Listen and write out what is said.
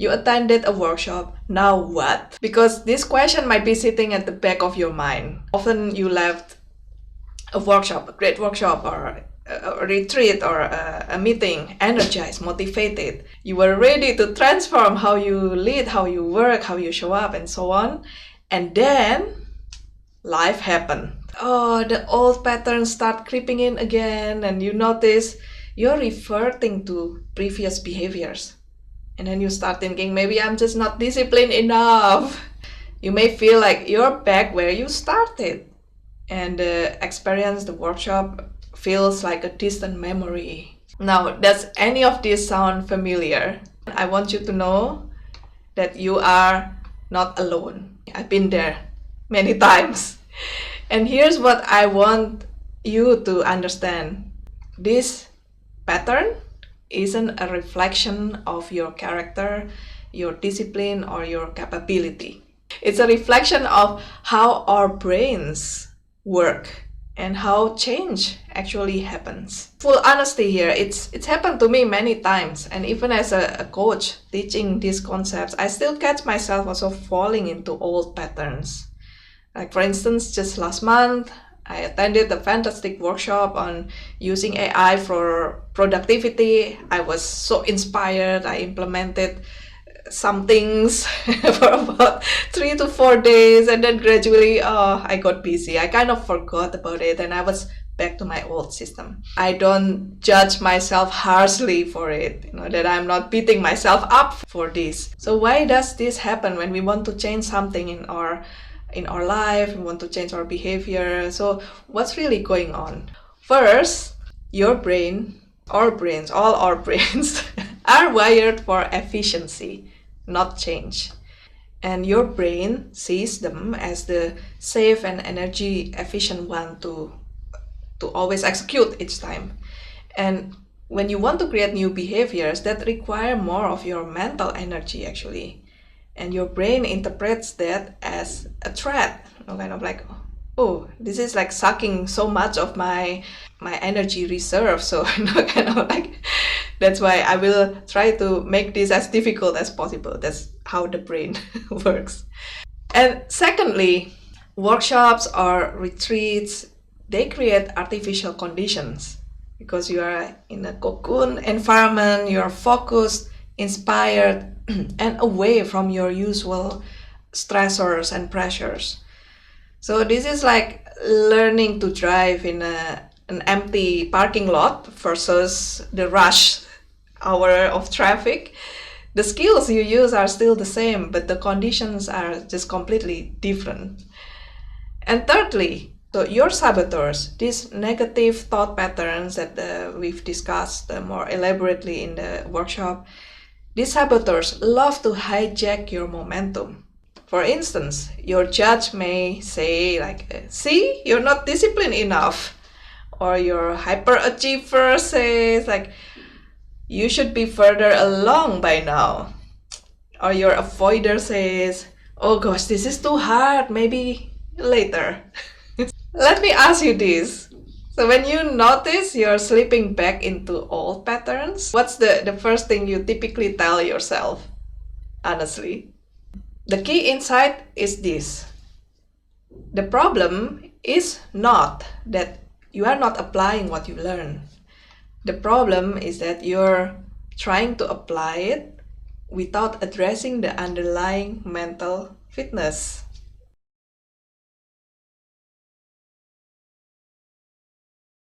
You attended a workshop, now what? Because this question might be sitting at the back of your mind. Often you left a workshop, a great workshop, or a retreat, or a meeting, energized, motivated. You were ready to transform how you lead, how you work, how you show up, and so on. And then life happened. Oh, the old patterns start creeping in again, and you notice you're reverting to previous behaviors. And then you start thinking, maybe I'm just not disciplined enough. You may feel like you're back where you started. And the experience, the workshop, feels like a distant memory. Now, does any of this sound familiar? I want you to know that you are not alone. I've been there many times. And here's what I want you to understand. This pattern isn't a reflection of your character, your discipline, or your capability. It's a reflection of how our brains work and how change actually happens. Full honesty here, it's happened to me many times, and even as a coach teaching these concepts, I still catch myself also falling into old patterns. Like for instance, just last month, I attended a fantastic workshop on using AI for productivity. I was so inspired. I implemented some things for about 3 to 4 days, and then gradually I got busy. I kind of forgot about it, and I was back to my old system. I don't judge myself harshly for it, that I'm not beating myself up for this. So why does this happen when we want to change something in our life, we want to change our behavior? So what's really going on? First, your brain, our brains, all our brains are wired for efficiency, not change. And your brain sees them as the safe and energy efficient one to always execute each time. And when you want to create new behaviors that require more of your mental energy actually, and your brain interprets that as a threat, kind of like, oh, this is like sucking so much of my energy reserve. So kind of like, that's why I will try to make this as difficult as possible. That's how the brain works. And secondly, workshops or retreats, they create artificial conditions because you are in a cocoon environment, you are focused, inspired, and away from your usual stressors and pressures. So this is like learning to drive in an empty parking lot versus the rush hour of traffic. The skills you use are still the same, but the conditions are just completely different. And thirdly, so your saboteurs, these negative thought patterns that we've discussed more elaborately in the workshop, these saboteurs love to hijack your momentum. For instance, your judge may say like, see, you're not disciplined enough. Or your hyperachiever says like, you should be further along by now. Or your avoider says, oh gosh, this is too hard, maybe later. Let me ask you this. So when you notice you're slipping back into old patterns, what's the first thing you typically tell yourself? Honestly. The key insight is this. The problem is not that you are not applying what you learn. The problem is that you're trying to apply it without addressing the underlying mental fitness.